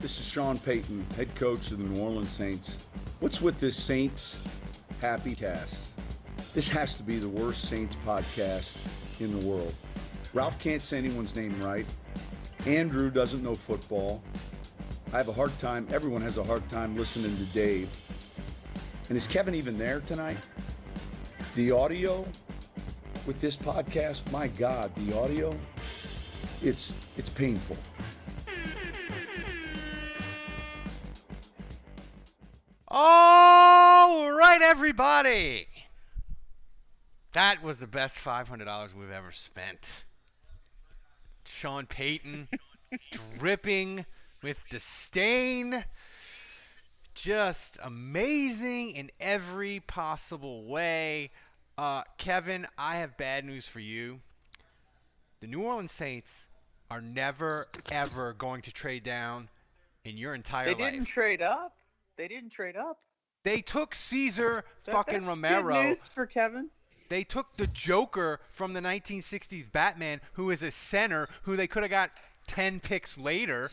This is Sean Payton, head coach of the New Orleans Saints. What's with this Saints Happy Cast? This has to be the worst Saints podcast in the world. Ralph can't say anyone's name right. Andrew doesn't know football. I have a hard time, everyone has a hard time listening to Dave. And is Kevin even there tonight? The audio with this podcast, my God, the audio, it's painful. All right, everybody. That was the best $500 we've ever spent. Sean Payton dripping with disdain. Just amazing in every possible way. Kevin, I have bad news for you. The New Orleans Saints are never, ever going to trade down in your entire life. They didn't trade up. They took Cesar fucking Romero. Good news for Kevin. They took the Joker from the 1960s Batman, who is a center, who they could have got 10 picks later.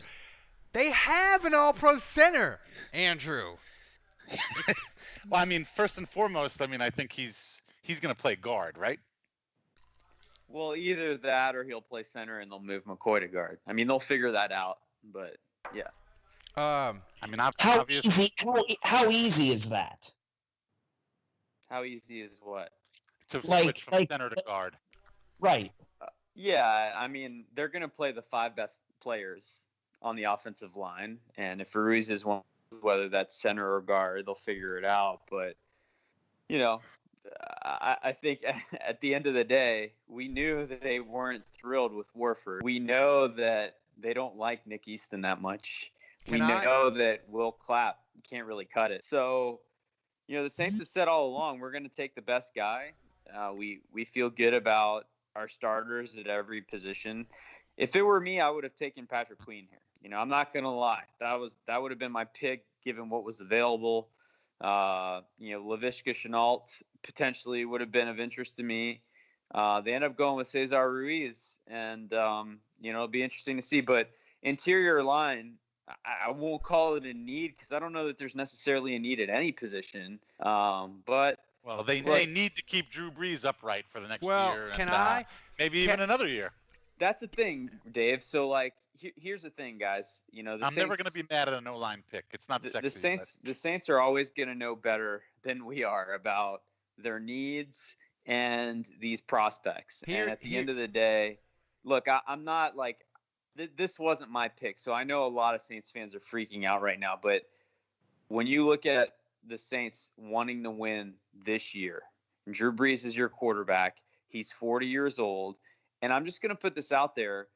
They have an all-pro center, Andrew. Well, I mean, first and foremost, I think he's going to play guard, right? Well, either that or he'll play center and they'll move McCoy to guard. I mean, they'll figure that out, but yeah. How easy is that? How easy is what? To switch from center to guard. Right. Yeah, I mean, they're going to play the 5 best players on the offensive line, and if Ruiz is one, whether that's center or guard, they'll figure it out. But, you know, I think at the end of the day, we knew that they weren't thrilled with Warford. We know that they don't like Nick Easton that much. We know that Will Clapp can't really cut it. So, you know, the Saints have said all along, we're going to take the best guy. We feel good about our starters at every position. If it were me, I would have taken Patrick Queen here. You know, I'm not going to lie. That would have been my pick given what was available. Laviska Shenault potentially would have been of interest to me. They end up going with Cesar Ruiz, and, it'll be interesting to see. But interior line, I won't call it a need because I don't know that there's necessarily a need at any position. But they need to keep Drew Brees upright for the next year. Maybe even another year. That's the thing, Dave. So, here's the thing, guys. You know, I'm never going to be mad at a no-line pick. It's not sexy. The Saints are always going to know better than we are about their needs and these prospects. And at the end of the day, look, I'm not this wasn't my pick, so I know a lot of Saints fans are freaking out right now. But when you look at the Saints wanting to win this year, Drew Brees is your quarterback. He's 40 years old. And I'm just going to put this out there.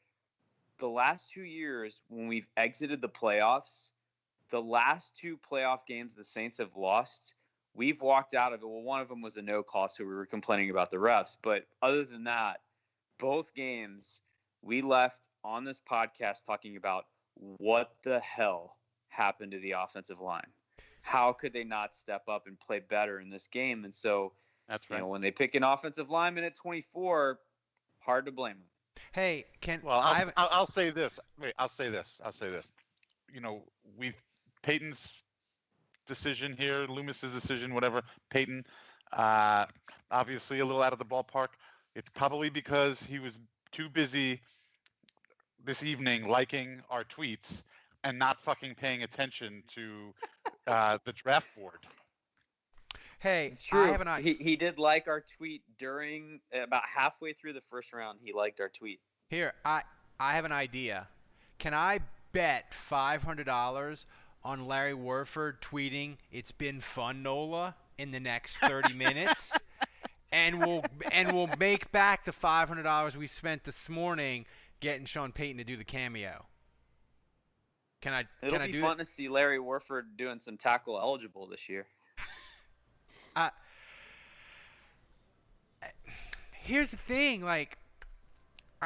The last 2 years when we've exited the playoffs, the last 2 playoff games the Saints have lost, we've walked out of it. Well, one of them was a no call, so we were complaining about the refs. But other than that, both games we left on this podcast talking about what the hell happened to the offensive line. How could they not step up and play better in this game? And so, that's right. When they pick an offensive lineman at 24, hard to blame them. Hey, I'll say this. Wait, I'll say this. You know, Payton's decision here, Loomis's decision, whatever. Payton, obviously a little out of the ballpark. It's probably because he was too busy this evening liking our tweets and not fucking paying attention to the draft board. Hey, it's true. I have an idea. He did like our tweet during about halfway through the first round. He liked our tweet. Here, I have an idea. Can I bet $500 on Larry Warford tweeting "It's been fun, Nola" in the next 30 minutes, and we'll make back the $500 we spent this morning getting Sean Payton to do the cameo. It'll be fun to see Larry Warford doing some tackle eligible this year. Here's the thing, I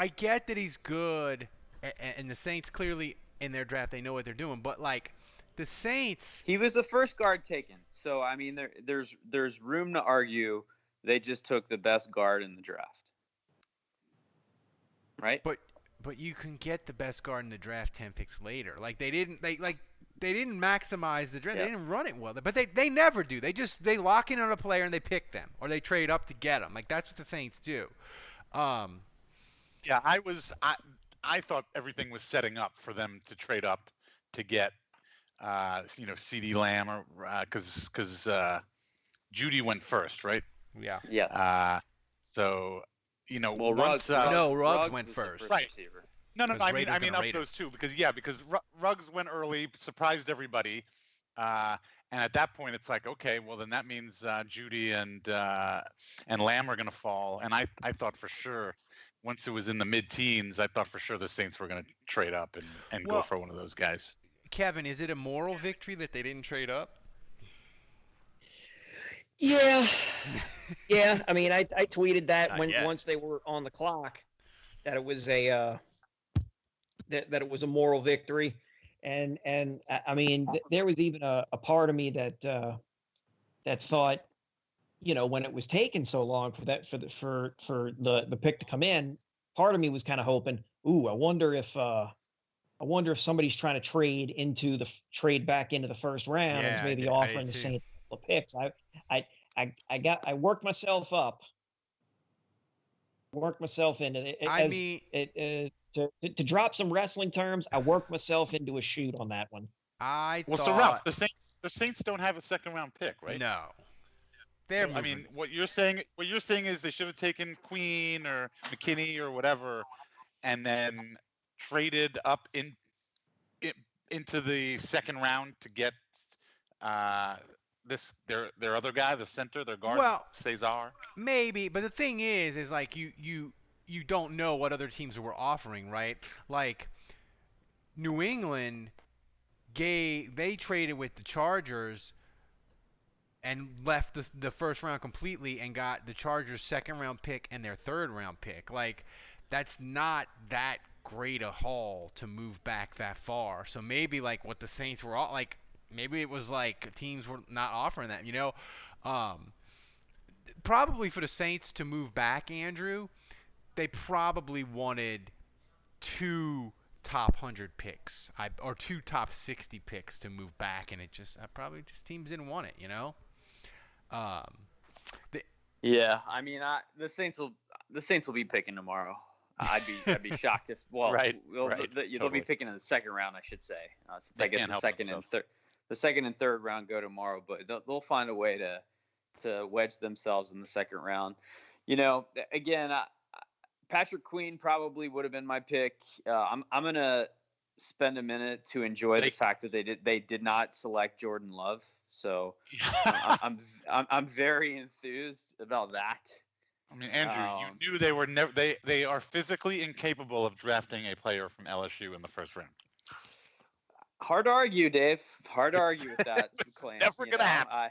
get that he's good, and the Saints clearly in their draft they know what they're doing, but the Saints, he was the first guard taken, so I mean there's room to argue they just took the best guard in the draft, right? But you can get the best guard in the draft 10 picks later. Like they didn't maximize the draft. Yeah. They didn't run it well. But they never do. They lock in on a player and they pick them, or they trade up to get them. Like that's what the Saints do. Yeah, I thought everything was setting up for them to trade up to get CeeDee Lamb, or because Judy went first, right? Yeah. Yeah. So Well, once Ruggs went was the first. Right. receiver. No, Because I Raiders mean gonna up rate those two because Ruggs went early, surprised everybody, and at that point it's like, okay, well then that means Judy and Lamb are going to fall, and I thought for sure once it was in the mid-teens, I thought for sure the Saints were going to trade up and go for one of those guys. Kevin, is it a moral victory that they didn't trade up? Yeah. Yeah. I mean, I tweeted that Not yet. once they were on the clock that it was that it was a moral victory. And I mean, there was even a part of me that thought, when it was taking so long for the pick to come in, part of me was kind of hoping, I wonder if somebody's trying to trade back into the first round and is maybe offering the Saints a couple of picks. I worked myself up, worked myself into it. To drop some wrestling terms, I worked myself into a shoot on that one. So Ralph, the Saints don't have a second round pick, right? No. I mean, what you're saying is they should have taken Queen or McKinney or whatever, and then traded up into the second round to get their other guy, the center, their guard, Cesar. Maybe, but the thing is like you don't know what other teams were offering, right? Like New England they traded with the Chargers and left the first round completely and got the Chargers' second round pick and their third round pick. Like that's not that great a haul to move back that far. So maybe like what the Saints were all like, maybe it was like teams were not offering that, probably for the Saints to move back, Andrew, they probably wanted 2 top 100 picks or 2 top 60 picks to move back, and it just teams didn't want it, Yeah, I mean, the Saints will be picking tomorrow. I'd be shocked if they'll be picking in the second round, I should say. Since I guess the second and third round go tomorrow, but they'll find a way to wedge themselves in the second round. Again, Patrick Queen probably would have been my pick. I'm gonna spend a minute to enjoy the fact that they did not select Jordan Love. So I'm very enthused about that. I mean, Andrew, you knew they are physically incapable of drafting a player from LSU in the first round. Hard to argue, Dave. Hard to argue with that claim. Never gonna happen.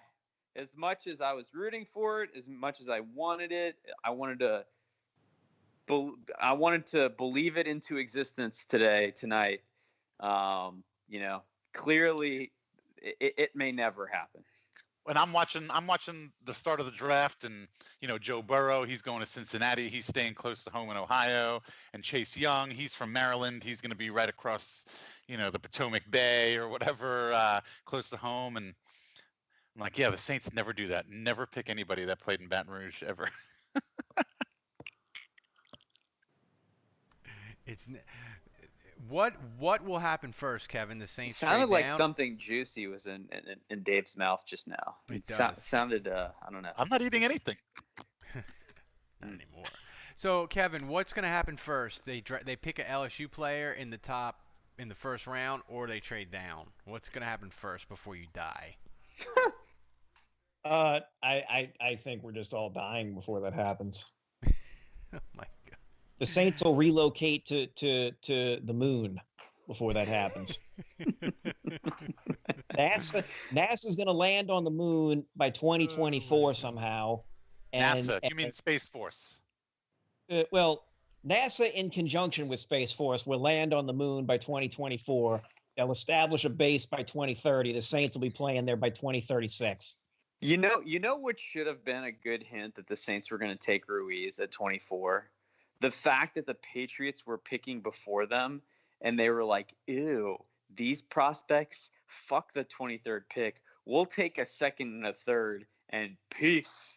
As much as I was rooting for it, as much as I wanted it, I wanted to believe it into existence tonight. Clearly, it may never happen. When I'm watching the start of the draft, and Joe Burrow, he's going to Cincinnati, he's staying close to home in Ohio, and Chase Young, he's from Maryland, he's going to be right across, the Potomac Bay or whatever, close to home, and I'm like, yeah, the Saints never do that, never pick anybody that played in Baton Rouge ever. What will happen first, Kevin? The Saints sounded trade like down? Something juicy was in Dave's mouth just now. It does. Sounded I don't know. I'm not eating anything. Not anymore. So, Kevin, what's going to happen first? They pick a LSU player in the first round, or they trade down. What's going to happen first before you die? I think we're just all dying before that happens. Oh my God. The Saints will relocate to the moon before that happens. NASA's going to land on the moon by 2024 somehow. And, NASA? You mean Space Force? Well, NASA in conjunction with Space Force will land on the moon by 2024. They'll establish a base by 2030. The Saints will be playing there by 2036. You know what should have been a good hint that the Saints were going to take Ruiz at 24? the fact that the Patriots were picking before them and they were like, ew, these prospects, fuck the 23rd pick. We'll take a second and a third and peace.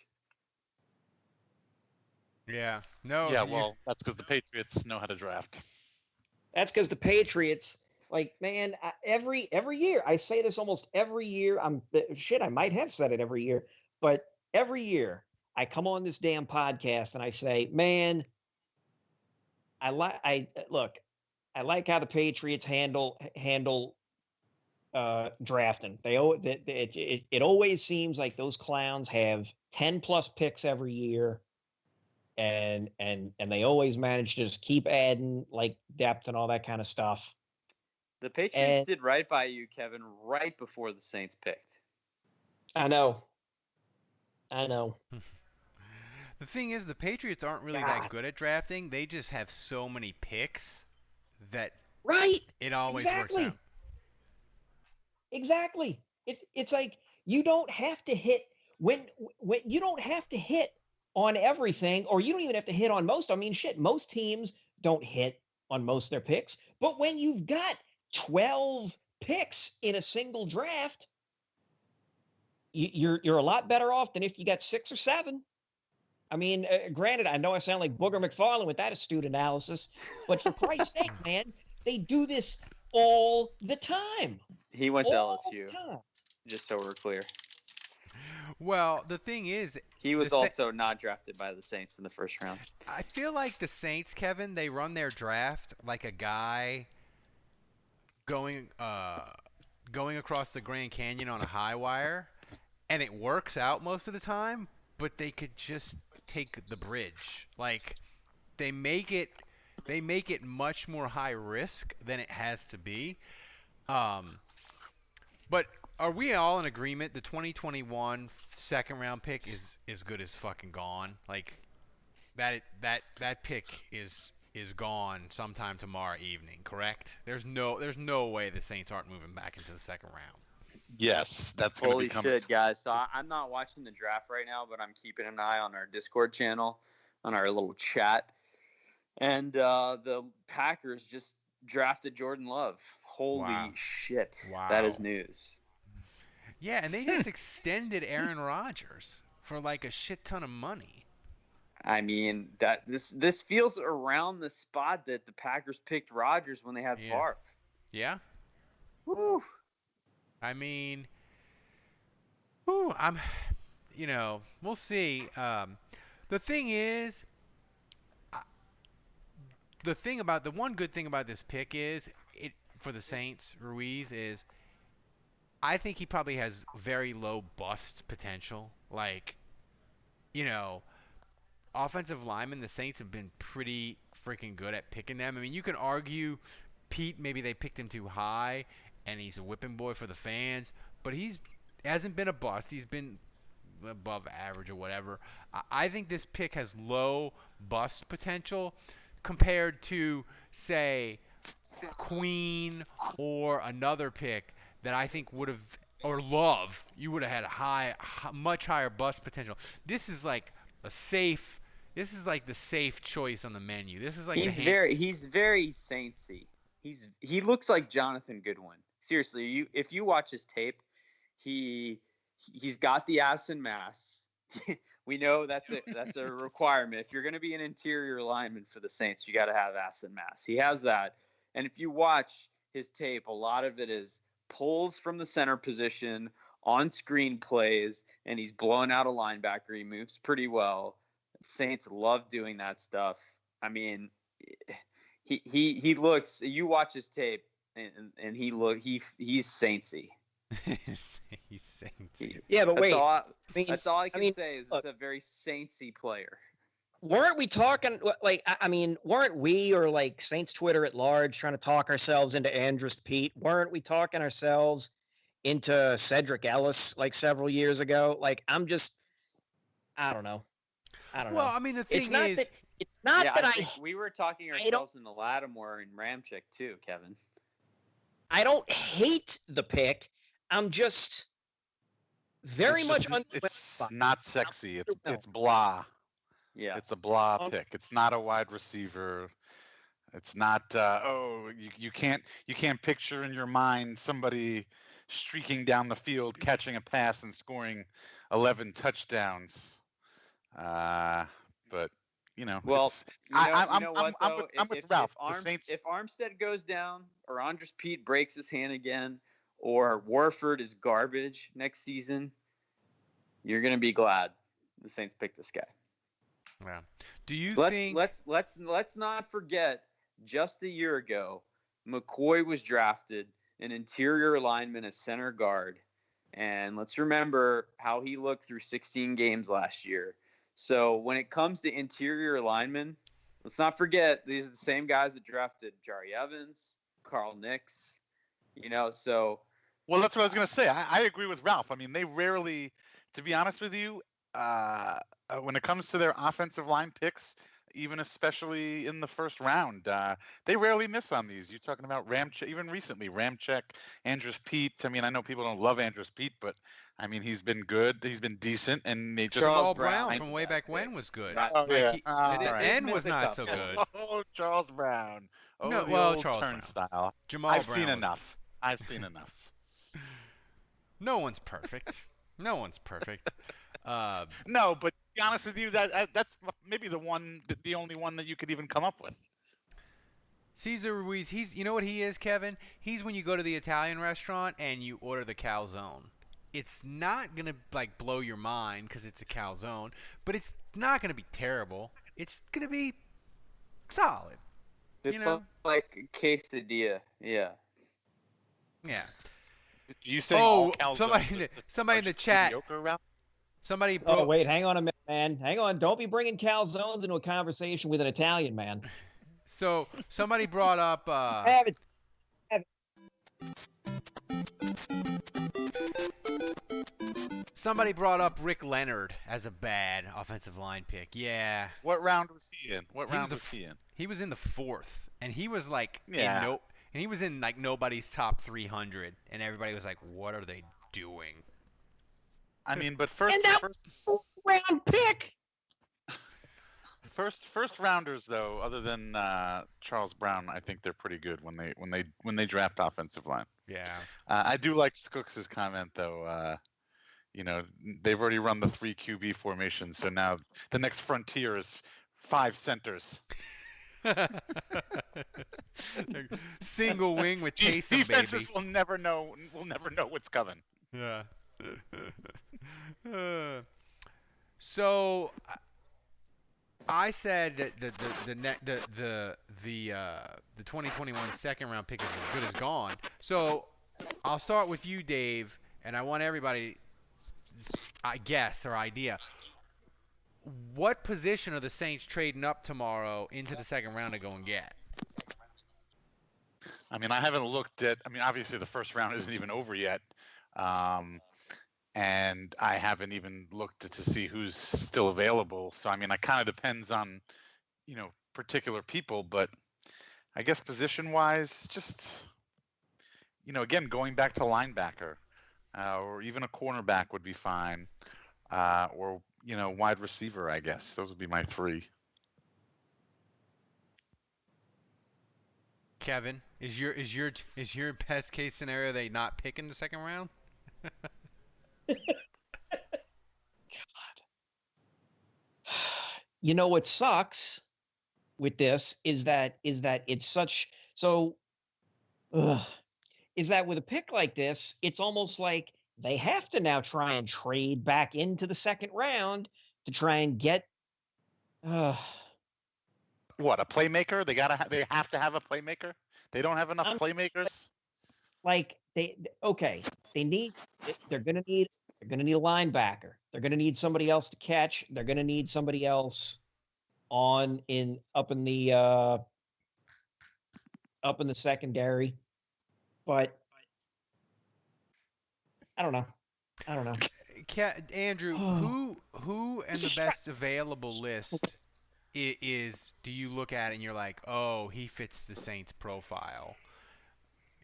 Yeah. No. Yeah, well, that's because the Patriots know how to draft. That's because the Patriots, like, man, every year, I say this almost every year. I might have said it every year, but every year I come on this damn podcast and I say, man, I like how the Patriots handle drafting. It always seems like those clowns have 10 plus picks every year. And they always manage to just keep adding like depth and all that kind of stuff. The Patriots did right by you, Kevin, right before the Saints picked. I know. The thing is, the Patriots aren't really that good at drafting. They just have so many picks that it always works out. Exactly. It's like you don't have to hit when you don't have to hit on everything, or you don't even have to hit on most. I mean, shit, most teams don't hit on most of their picks. But when you've got 12 picks in a single draft, you're a lot better off than if you got 6 or 7. I mean, granted, I know I sound like Booger McFarlane with that astute analysis, but for Christ's sake, man, they do this all the time. He went to LSU, just so we're clear. Well, the thing is, he was also not drafted by the Saints in the first round. I feel like the Saints, Kevin, they run their draft like a guy going across the Grand Canyon on a high wire, and it works out most of the time, but they could just take the bridge. Like they make it much more high risk than it has to be. But are we all in agreement the 2021 second round pick is good as fucking gone? Like that pick is gone sometime tomorrow evening, correct? There's no way the Saints aren't moving back into the second round. Yes, that's going to Holy become... shit, guys. So I'm not watching the draft right now, but I'm keeping an eye on our Discord channel, on our little chat. And the Packers just drafted Jordan Love. Holy shit. Wow. That is news. Yeah, and they just extended Aaron Rodgers for like a shit ton of money. I mean, that this feels around the spot that the Packers picked Rodgers when they had Favre. Yeah. Woo. I mean, we'll see. The thing is, the one good thing about this pick is for the Saints, Ruiz is, I think he probably has very low bust potential. Like, offensive linemen, the Saints have been pretty freaking good at picking them. I mean, you can argue, Pete, maybe they picked him too high, and he's a whipping boy for the fans, but he hasn't been a bust. He's been above average or whatever. I think this pick has low bust potential compared to, say, Queen or another pick that I think would have, or Love, you would have had much higher bust potential. This is like the safe choice on the menu. This is like he's very Saintsy. He looks like Jonathan Goodwin. Seriously, if you watch his tape, he's got the ass and mass. We know that's a requirement. If you're going to be an interior lineman for the Saints, you got to have ass and mass. He has that. And if you watch his tape, a lot of it is pulls from the center position on screen plays, and he's blowing out a linebacker. He moves pretty well. Saints love doing that stuff. I mean, he looks. You watch his tape, and he's Saintsy. He's Saintsy. Yeah, but wait. That's all I can say is it's a very Saintsy player. Weren't we talking weren't we or like Saints Twitter at large trying to talk ourselves into Andrus Pete? Weren't we talking ourselves into Cedric Ellis like several years ago? Like I don't know. Well, I mean, the thing is, it's not that I we were talking ourselves in the Lattimore and Ramchick too, Kevin. I don't hate the pick. I'm just very much. It's not sexy. It's blah. Yeah. It's a blah pick. It's not a wide receiver. It's not. You can't picture in your mind somebody streaking down the field, catching a pass, and scoring 11 touchdowns. But Well, it's, I'm what though? I'm with Ralph. The If Saints. if Armstead goes down, or Andres Pete breaks his hand again, or Warford is garbage next season, you're gonna be glad the Saints picked this guy. Yeah. Do you think? Let's not forget. Just a year ago, McCoy was drafted an interior lineman, a center guard, and let's remember how he looked through 16 games last year. So when it comes to interior linemen, let's not forget these are the same guys that drafted Jari Evans, Carl Nix. So. Well, that's what I was going to say. I agree with Ralph. I mean, they rarely, to be honest with you, when it comes to their offensive line picks, even especially in the first round, they rarely miss on these. You're talking about Ramczyk, even recently, Ramczyk, Andres Pete. I mean, I know people don't love Andres Pete, but I mean, he's been good. He's been decent, and they just Charles Brown from way back when was good. Oh, yeah. The end was not so good. Oh, Charles Brown. Oh, no, the well, old Charles turnstile. Brown. Jamal I've Brown seen was... enough. I've seen enough. No one's perfect. No one's perfect. No, but to be honest with you, that's maybe the only one that you could even come up with. Cesar Ruiz, you know what he is, Kevin? He's when you go to the Italian restaurant and you order the calzone. It's not going to blow your mind because it's a calzone, but it's not going to be terrible. It's going to be solid. It's like a quesadilla. Yeah. Yeah. You say calzone? Somebody in the chat. Somebody broke. Oh, wait, hang on a minute, man. Hang on. Don't be bringing calzones into a conversation with an Italian, man. So somebody brought up. Have it. Somebody brought up Rick Leonard as a bad offensive line pick. Yeah. What round was he in? He was in the 4th, and he was yeah. And he was in nobody's top 300, and everybody was like, "What are they doing?" I mean, but first round pick. First rounders though, other than Charles Brown, I think they're pretty good when they draft offensive line. Yeah. I do like Skooks' comment though. They've already run the 3 QB formation, so now the next frontier is 5 centers. Single wing with Taysom, defenses baby. will never know what's coming. Yeah. So I said that the 2021 second round pick is as good as gone. So I'll start with you, Dave, and I want everybody, I guess, or idea. What position are the Saints trading up tomorrow into the second round to go and get? I mean, I haven't looked at. I mean, obviously the first round isn't even over yet, and I haven't even looked to see who's still available. So I mean, it kind of depends on, particular people. But I guess position-wise, just, again, going back to linebacker, or even a cornerback would be fine, or wide receiver. I guess those would be my 3. Kevin, is your best case scenario they not pick in the second round? God. What sucks with this is that it's such so. Is that with a pick like this, it's almost like they have to now try and trade back into the second round to try and get. What, a playmaker? They have to have a playmaker. They don't have enough playmakers. They're gonna need a linebacker. They're gonna need somebody else to catch. They're gonna need somebody else up in the secondary. But I don't know. Andrew, who in the best available list do you look at and you're like, oh, he fits the Saints profile?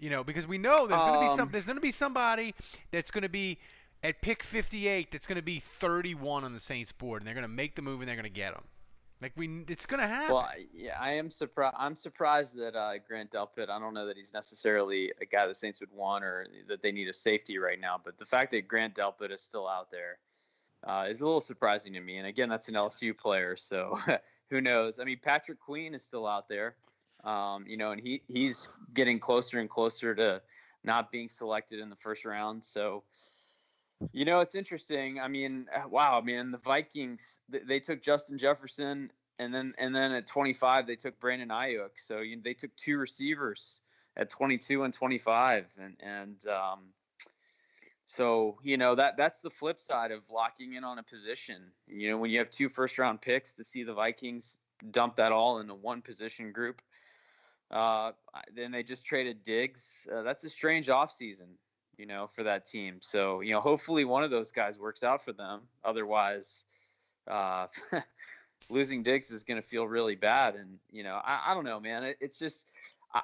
Because we know there's going to be somebody that's going to be at pick 58 that's going to be 31 on the Saints board, and they're going to make the move and they're going to get him. Like it's gonna happen. Well, yeah, I am surprised. I'm surprised that Grant Delpit. I don't know that he's necessarily a guy the Saints would want or that they need a safety right now. But the fact that Grant Delpit is still out there is a little surprising to me. And again, that's an LSU player, so who knows? I mean, Patrick Queen is still out there, and he's getting closer and closer to not being selected in the first round. So. It's interesting. I mean, wow, man, the Vikings, they took Justin Jefferson and then at 25 they took Brandon Ayuk. So they took two receivers at 22 and 25 so that's the flip side of locking in on a position. When you have two first round picks, to see the Vikings dump that all into one position group. Then they just traded Diggs. That's a strange offseason. For that team. So, hopefully one of those guys works out for them. Otherwise, losing Diggs is going to feel really bad. And, I don't know, man. It's just,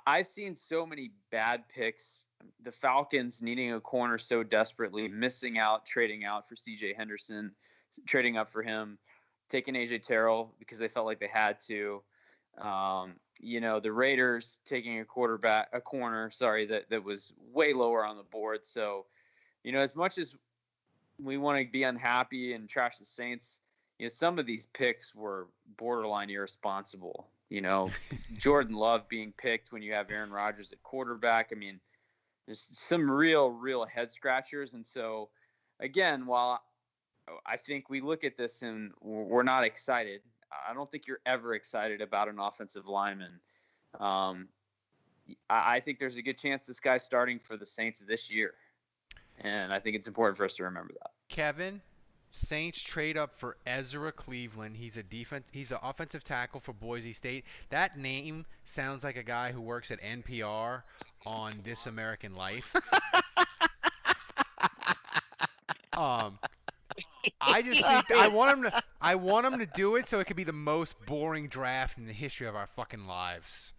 I've seen so many bad picks. The Falcons needing a corner so desperately, missing out, trading out for CJ Henderson, trading up for him, taking AJ Terrell because they felt like they had to. The Raiders taking a corner that was way lower on the board. So, as much as we want to be unhappy and trash the Saints, some of these picks were borderline irresponsible. Jordan Love being picked when you have Aaron Rodgers at quarterback. I mean, there's some real head scratchers. And so, again, while I think we look at this and we're not excited, I don't think you're ever excited about an offensive lineman. I think there's a good chance this guy's starting for the Saints this year. And I think it's important for us to remember that. Kevin, Saints trade up for Ezra Cleveland. He's an offensive tackle for Boise State. That name sounds like a guy who works at NPR on This American Life. I just think I want him to do it so it could be the most boring draft in the history of our fucking lives.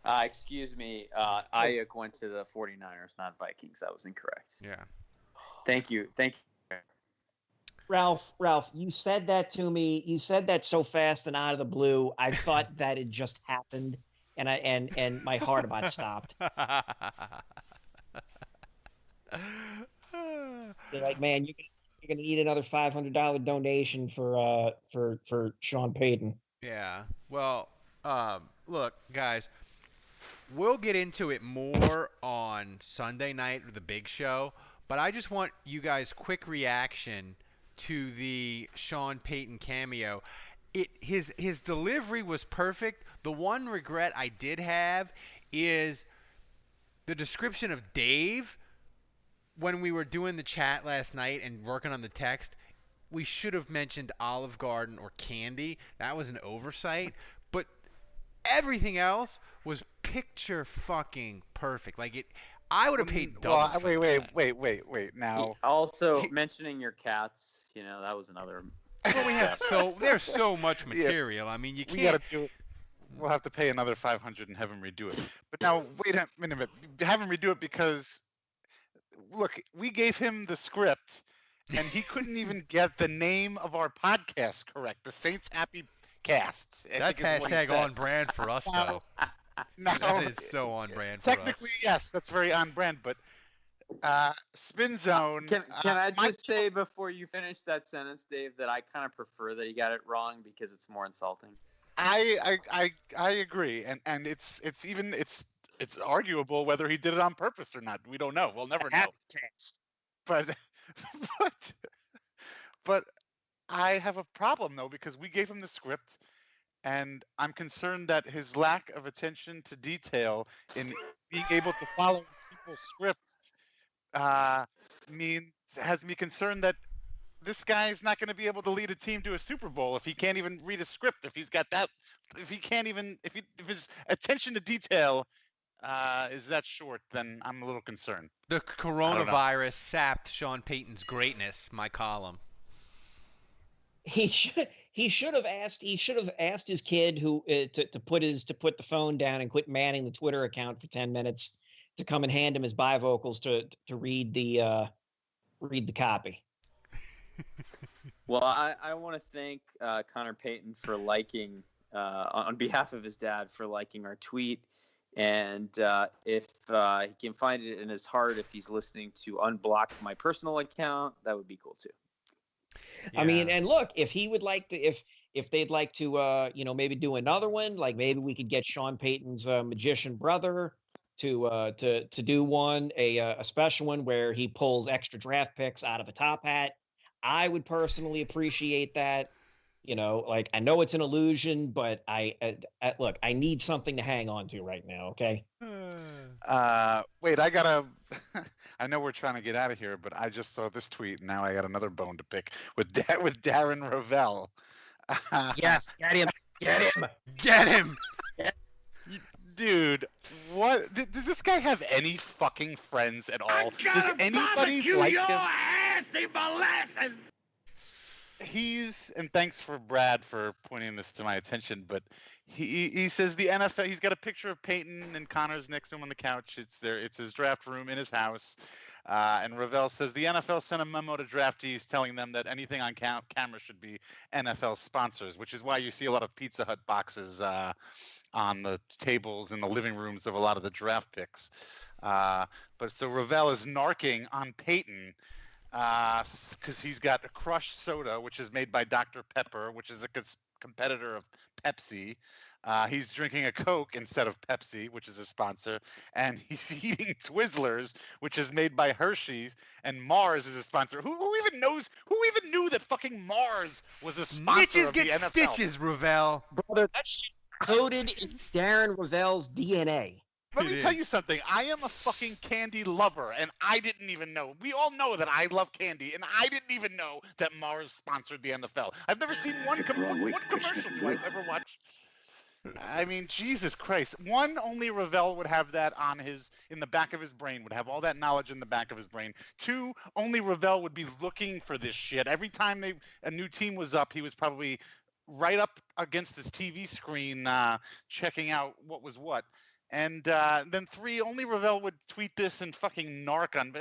Excuse me. Ayuk went to the 49ers, not Vikings. That was incorrect. Yeah. Thank you. Ralph, you said that to me. You said that so fast and out of the blue. I thought that had just happened, and my heart about stopped. You're like, man, you're gonna need another $500 donation for Sean Payton. Yeah. Well, look, guys, we'll get into it more on Sunday night or the big show, but I just want you guys' quick reaction to the Sean Payton cameo. His delivery was perfect. The one regret I did have is the description of Dave. When we were doing the chat last night and working on the text, we should have mentioned Olive Garden or candy. That was an oversight. But everything else was picture fucking perfect. I would have paid double. Well, wait. Now, also mentioning your cats, that was another. Well, there's so much material. I mean, you can't. We got to do it. We'll have to pay another $500 and have him redo it. But now, wait a minute. Have him redo it because. Look, we gave him the script, and he couldn't even get the name of our podcast correct. The Saints Happy Casts. That's hashtag on brand for us, though. That is so on brand for us. Technically, yes, that's very on brand. But Spin Zone. Can I just say before you finish that sentence, Dave, that I kind of prefer that he got it wrong because it's more insulting. I agree, and it's arguable whether he did it on purpose or not. We don't know. We'll never know. But I have a problem though because we gave him the script, and I'm concerned that his lack of attention to detail in being able to follow a simple script has me concerned that this guy is not going to be able to lead a team to a Super Bowl if he can't even read a script. If his attention to detail is that short, then I'm a little concerned. The coronavirus sapped Sean Payton's greatness. My column. He should have asked his kid to put the phone down and quit manning the Twitter account for 10 minutes to come and hand him his bivocals to read the copy. Well, I want to thank Connor Payton for liking, on behalf of his dad, for liking our tweet. And if he can find it in his heart, if he's listening, to unblock my personal account, that would be cool too. Yeah. I mean, and look, if he would like to, if they'd like to, maybe do another one, like maybe we could get Sean Payton's magician brother to do one, a special one where he pulls extra draft picks out of a top hat. I would personally appreciate that. Like I know it's an illusion, but look, I need something to hang on to right now. Okay. Wait, I gotta. I know we're trying to get out of here, but I just saw this tweet, and now I got another bone to pick with Darren Ravel. Yes, get him, get him, Get him. Dude, what? Does this guy have any fucking friends at all? Does anybody like him? And thanks for Brad for pointing this to my attention, but he says the NFL, he's got a picture of Peyton and Connor's next to him on the couch. It's his draft room in his house. And Ravel says the NFL sent a memo to draftees telling them that anything on camera should be NFL sponsors, which is why you see a lot of Pizza Hut boxes on the tables in the living rooms of a lot of the draft picks. But so Ravel is narking on Peyton because he's got a crushed soda, which is made by Dr. Pepper, which is a competitor of Pepsi. He's drinking a Coke instead of Pepsi, which is a sponsor, and he's eating Twizzlers, which is made by Hershey's, and Mars is a sponsor. Who even knows? Who even knew that fucking Mars was a sponsor Snitches of the get NFL? stitches, Ravel. brother. That shit coded in Darren Ravel's DNA. Let me tell you something. I am a fucking candy lover, and I didn't even know. We all know that I love candy, and I didn't even know that Mars sponsored the NFL. I've never seen one commercial do I ever watch. I mean, Jesus Christ. One, only Ravel would have that in the back of his brain, would have all that knowledge in the back of his brain. Two, only Ravel would be looking for this shit. Every time a new team was up, he was probably right up against his TV screen checking out what was what. And then three, only Ravel would tweet this and fucking narc on.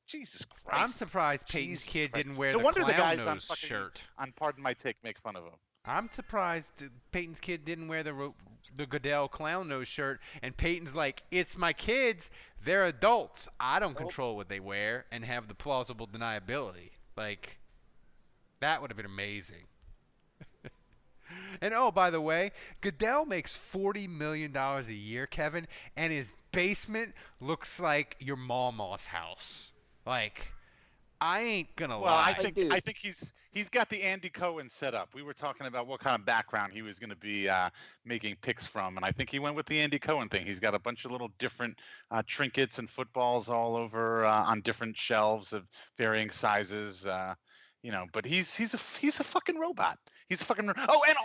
Jesus Christ! I'm surprised Peyton's kid didn't wear No the wonder the clown guys nose shirt. on Pardon My Take make fun of him. I'm surprised Peyton's kid didn't wear the Goodell clown nose shirt. And Peyton's like, it's my kids. They're adults. I don't control what they wear and have the plausible deniability. Like, that would have been amazing. And oh, by the way, Goodell makes $40 million a year, Kevin, and his basement looks like your mama's house. Like, I ain't gonna lie. Well, I think he's got the Andy Cohen set up. We were talking about what kind of background he was going to be making picks from, and I think he went with the Andy Cohen thing. He's got a bunch of little different trinkets and footballs all over on different shelves of varying sizes. But he's a fucking robot. He's a fucking. Oh, and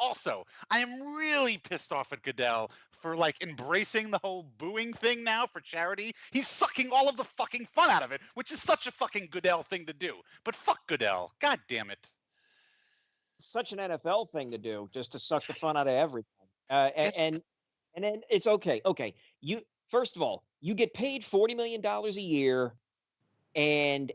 also, I am really pissed off at Goodell for embracing the whole booing thing now for charity. He's sucking all of the fucking fun out of it, which is such a fucking Goodell thing to do. But fuck Goodell, god damn it. It's such an NFL thing to do, just to suck the fun out of everything. And then it's okay. Okay, you first of all, you get paid $40 million a year. And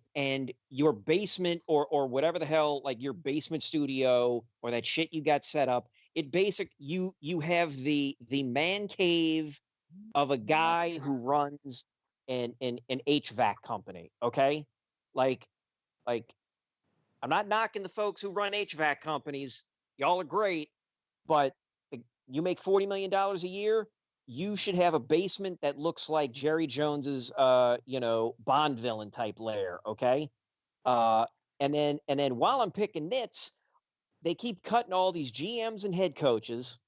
your basement or whatever the hell, like your basement studio or that shit you got set up, you have the man cave of a guy who runs an HVAC company. Okay. Like I'm not knocking the folks who run HVAC companies. Y'all are great, but you make $40 million a year. You should have a basement that looks like Jerry Jones's, Bond villain type lair. Okay. And then while I'm picking nits, they keep cutting all these GMs and head coaches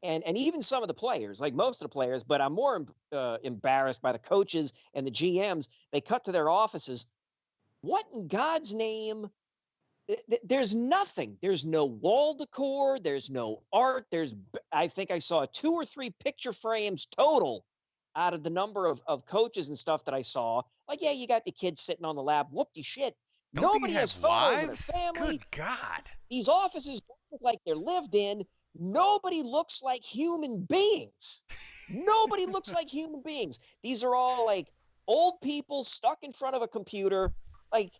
and even some of the players, like most of the players, but I'm more embarrassed by the coaches and the GMs. They cut to their offices. What in God's name? There's nothing. There's no wall decor. There's no art. I think I saw 2 or 3 picture frames total out of the number of coaches and stuff that I saw. Like, yeah, you got the kids sitting on the lap. Whoopty shit. Nobody has photos of their family. Good God. These offices look like they're lived in. Nobody looks like human beings. Nobody looks like human beings. These are all like old people stuck in front of a computer. Like,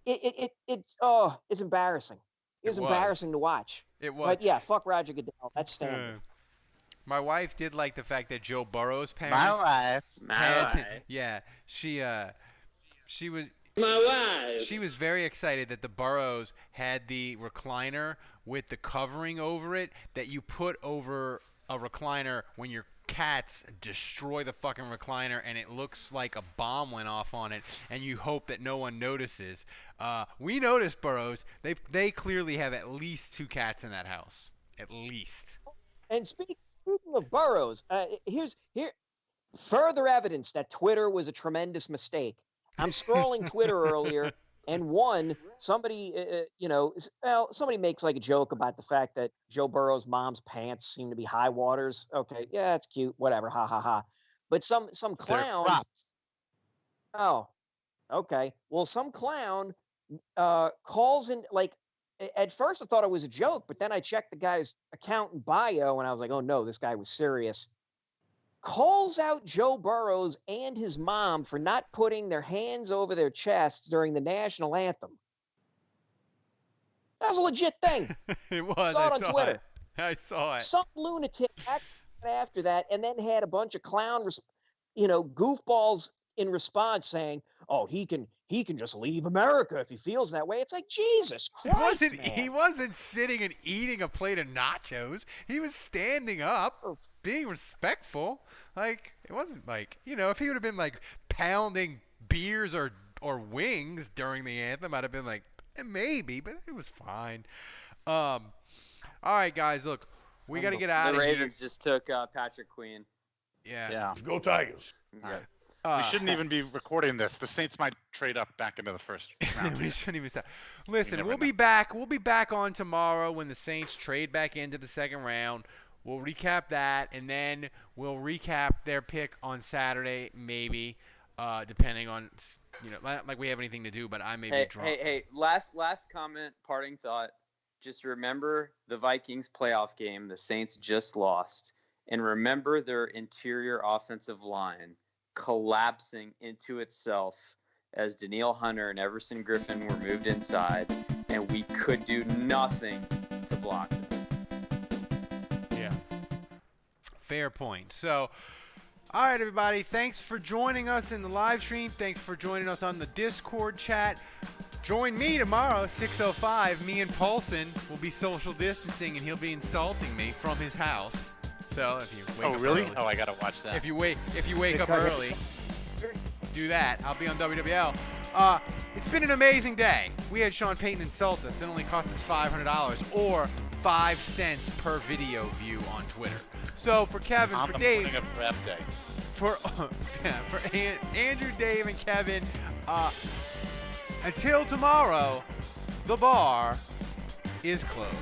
it's embarrassing. It was It was. embarrassing to watch. It was. But yeah, fuck Roger Goodell. That's standard. My wife did like the fact that Joe Burrow's My parents wife. had, yeah, she was she was very excited that the Burrows had the recliner with the covering over it that you put over a recliner when your cats destroy the fucking recliner and it looks like a bomb went off on it and you hope that no one notices. We noticed Burrows. They clearly have at least 2 cats in that house. At least. And speaking of Burrows, here's further evidence that Twitter was a tremendous mistake. I'm scrolling Twitter earlier, and somebody makes like a joke about the fact that Joe Burrow's mom's pants seem to be high waters. Okay, yeah, it's cute, whatever, ha ha ha. But some clown. Oh, okay. Well, some clown calls in like. At first, I thought it was a joke, but then I checked the guy's account and bio, and I was like, oh, no, this guy was serious. Calls out Joe Burrows and his mom for not putting their hands over their chests during the national anthem. That was a legit thing. It was. Saw it on Twitter. I saw it. Some lunatic after that, and then had a bunch of clown, goofballs in response saying, oh, he can just leave America if he feels that way. It's like, Jesus Christ, He wasn't sitting and eating a plate of nachos. He was standing up, being respectful. Like, it wasn't like, if he would have been like pounding beers or wings during the anthem, I'd have been like, maybe, but it was fine. All right, guys, look, we got to get out of here. The Ravens just took Patrick Queen. Yeah. Go Tigers. Yeah. We shouldn't even be recording this. The Saints might trade up back into the first round. We shouldn't even stop. Listen, never we'll be back. We'll be back on tomorrow when the Saints trade back into the second round. We'll recap that, and then we'll recap their pick on Saturday, maybe, depending on, like we have anything to do, but I may be drunk. Hey, last comment, parting thought. Just remember the Vikings playoff game the Saints just lost, and remember their interior offensive line collapsing into itself as Danielle Hunter and Everson Griffin were moved inside, and we could do nothing to block them. Yeah. Fair point. So, all right, everybody. Thanks for joining us in the live stream. Thanks for joining us on the Discord chat. Join me tomorrow, 6:05. Me and Paulson will be social distancing, and he'll be insulting me from his house. So if you wake up early, I gotta watch that. if you wake up early, do that. I'll be on WWL. It's been an amazing day. We had Sean Payton insult us. It only cost us $500 or 5 cents per video view on Twitter. So for Kevin, on for the Dave, morning of draft day. for Andrew, Dave, and Kevin, until tomorrow, the bar is closed.